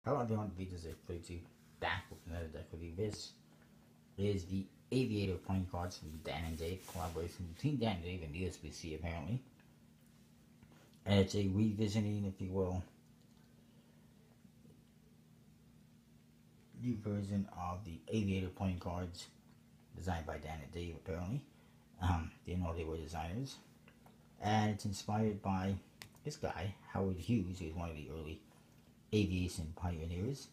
Hello everyone, videos are pretty back with another deck review. This is the Aviator playing cards from Dan and Dave, collaboration between Dan and Dave and USBC apparently. And it's a revisiting, if you will, new version of the Aviator playing cards designed by Dan and Dave apparently. Didn't know they were designers. And it's inspired by this guy, Howard Hughes, who's one of the early aviation pioneers.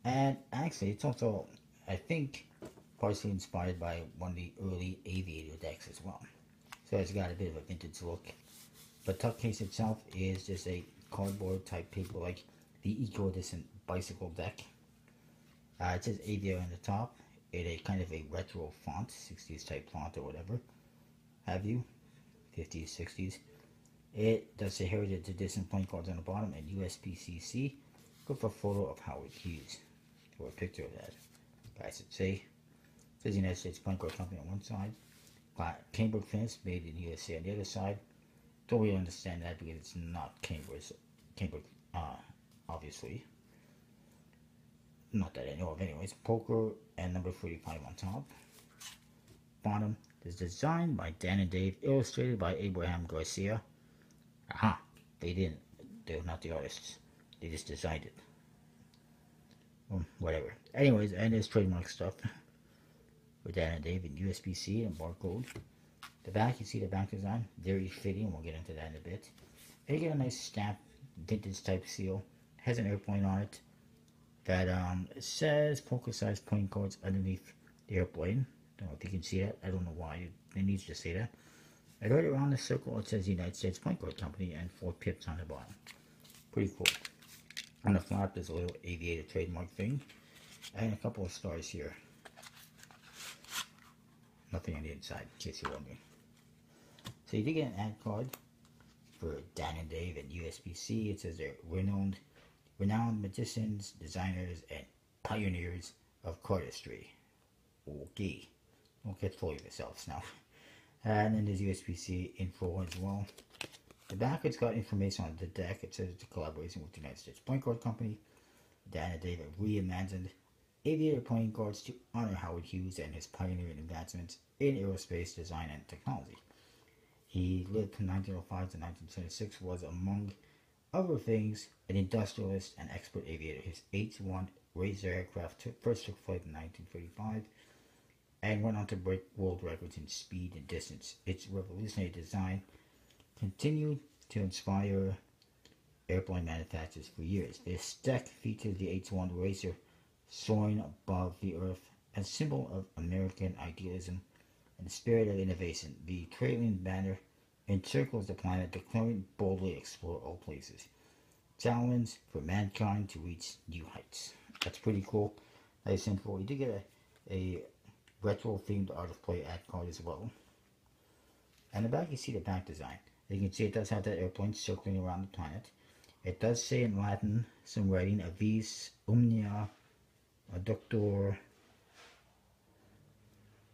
And actually, it's also, I think, partially inspired by one of the early Aviator decks as well. So it's got a bit of a vintage look. But tuck case itself is just a cardboard type paper, like the Eco-Distant bicycle deck. It says Aviator on the top, in a kind of a retro font, 60s type font or whatever have you, 50s, 60s. It does say Heritage Edition playing cards on the bottom and USPCC with a photo of Howard Hughes, or a picture of that, I should say. It says United States Playing Card Company on one side, Cambridge finish made in USA on the other side. Don't really understand that because it's not Cambridge, obviously. Not that I know of anyways. Poker and number 45 on top. Bottom is designed by Dan and Dave, illustrated by Abraham Garcia. Aha, they're not the artists. They just designed it. Whatever. Anyways, and there's trademark stuff with Dan and Dave and USBC and barcode. The back, you see the back design, very fitting. We'll get into that in a bit. And you get a nice stamp, vintage type seal. It has an airplane on it that it says poker size playing cards underneath the airplane. Don't know if you can see that. I don't know why it needs to say that. And right around the circle it says United States Playing Card Company and 4 pips on the bottom. Pretty cool. On the flap there's a little Aviator trademark thing. And a couple of stars here. Nothing on the inside, in case you're wondering. So you did get an ad card for Dan and Dave and USBC. It says they're renowned magicians, designers, and pioneers of cardistry. Okay. Don't get full of yourselves now. And then there's USBC info as well. The back, it's got information on the deck. It says it's a collaboration with the United States Playing Card Company. Dan and Dave have reimagined Aviator playing cards to honor Howard Hughes and his pioneering advancements in aerospace design and technology. He lived from 1905 to 1926, was among other things an industrialist and expert aviator. His H-1 Razor aircraft first took flight in 1935 and went on to break world records in speed and distance. Its revolutionary design continued to inspire airplane manufacturers for years. This deck features the H-1 Razor soaring above the earth, a symbol of American idealism and the spirit of innovation. The trailing banner encircles the planet, declaring boldly explore all places. Challenge for mankind to reach new heights. That's pretty cool. Nice info. You did get a retro themed art of play ad card as well. And the back, you see the back design. You can see it does have that airplane circling around the planet. It does say in Latin some writing, Avis Omnia Doctor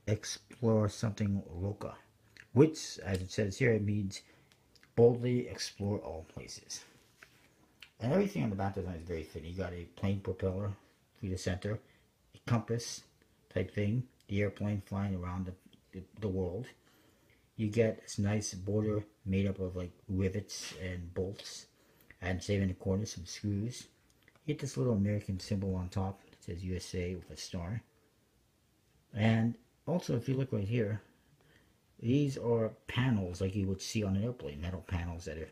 Explore something loca, which, as it says here, it means boldly explore all places. And everything on the back design is very fitting. You got a plane propeller through the center, a compass type thing, the airplane flying around the world. You get this nice border made up of like rivets and bolts, and save in the corner some screws. You get this little American symbol on top. It says USA with a star. And also, if you look right here, these are panels like you would see on an airplane, metal panels that are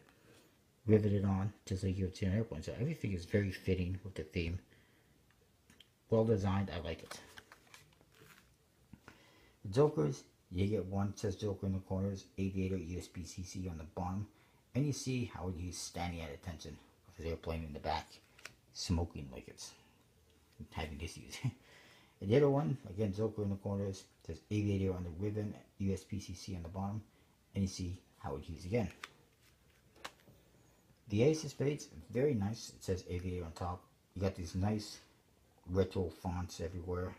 riveted on, just like you would see on an airplane. So everything is very fitting with the theme. Well designed, I like it. The Jokers, you get one, it says Joker in the corners, Aviator, USBCC on the bottom, and you see how he's standing at attention with his airplane in the back, smoking like it's having issues. And the other one, again, Joker in the corners, says Aviator on the ribbon, USPCC on the bottom, and you see Howard Hughes again. The Ace of Spades, very nice. It says Aviator on top. You got these nice retro fonts everywhere.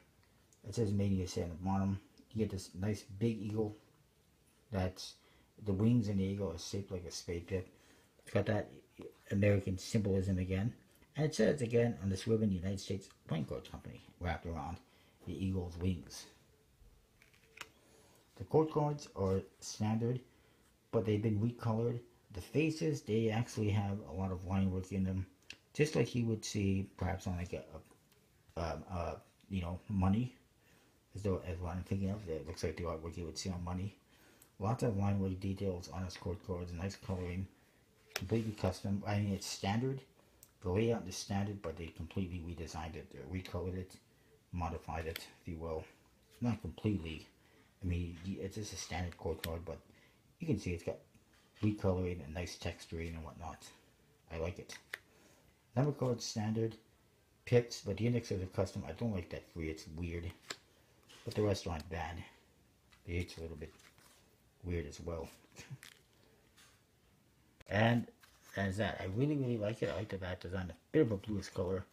It says Made in USA on the bottom. You get this nice big eagle. That's the wings in the eagle are shaped like a spade pip. It's got that American symbolism again. And it says again on this ribbon, United States Playing Card Company, wrapped around the eagle's wings. The court cards are standard, but they've been recolored. The faces, they actually have a lot of line work in them, just like you would see perhaps on like money, as what I'm thinking of. It looks like the artwork you would see on money. Lots of line work details on his court cards, nice coloring, completely custom. I mean, it's standard. The layout is standard, but they completely redesigned it, recolored it, modified it, if you will. Not completely. I mean, it's just a standard court card, but you can see it's got recoloring and nice texturing and whatnot. I like it. Number card standard, pips, but the indexes are custom. I don't like that free, it's weird. But the rest aren't bad. The 8's a little bit weird as well. And as that, I really like it. I like the back design, a bit of a bluish color.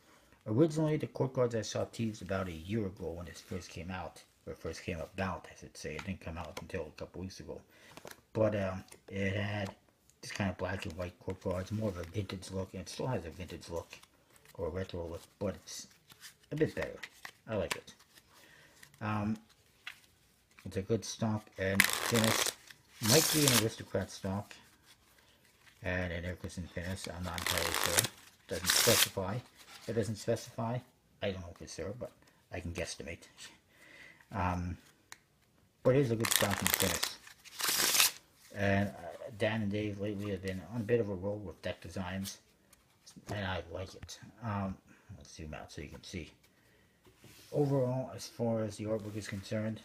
Originally, the court cards I saw teased about a year ago when this first came out, or first came about, I should say. It didn't come out until a couple weeks ago. But it had this kind of black and white court cards, more of a vintage look, and it still has a vintage look, or a retro look, but it's a bit better. I like it. It's a good stock and finish. Might be an aristocrat stock and an Ericson finish. I'm not entirely sure. Doesn't specify. If it doesn't specify, I don't know for sure, but I can guesstimate. But it is a good stock and finish. And Dan and Dave lately have been on a bit of a roll with deck designs, and I like it. Let's zoom out so you can see. Overall, as far as the artwork is concerned,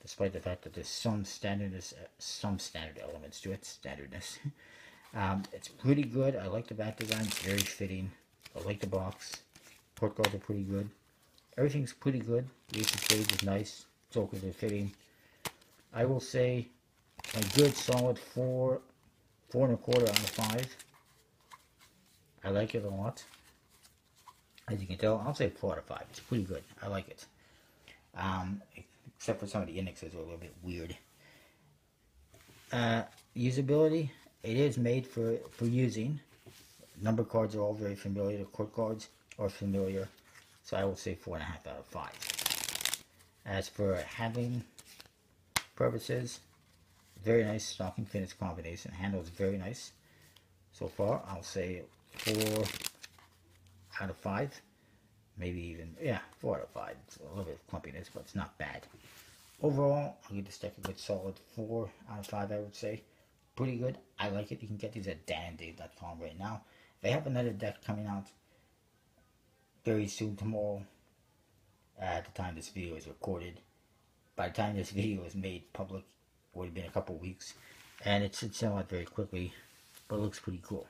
despite the fact that there's some standard elements to it, standardness, it's pretty good. I like the back design, it's very fitting. I like the box. Court cards are pretty good. Everything's pretty good. The Ace of Spades is nice. Jokers are fitting. I will say a good solid 4, 4.25 out of 5. I like it a lot. As you can tell, I'll say 4 out of 5. It's pretty good. I like it. Except for some of the indexes are a little bit weird. Usability, it is made for using. Number cards are all very familiar. The court cards are familiar. So I will say 4.5 out of 5. As for handling purposes, very nice stocking finish combination. Handle is very nice. So far, I'll say 4 out of 5. Maybe even, 4 out of 5. It's a little bit of clumpiness, but it's not bad. Overall, I'll give this deck a good solid 4 out of 5, I would say. Pretty good. I like it. You can get these at dananddave.com right now. They have another deck coming out very soon, tomorrow, at the time this video is recorded. By the time this video is made public, it would have been a couple weeks. And it should sell out very quickly, but it looks pretty cool.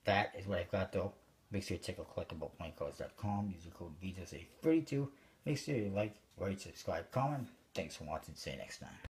That is what I've got though. Make sure you check out collectibleplayingcards.com. Use the code VISA32. Make sure you like, rate, subscribe, comment. Thanks for watching. See you next time.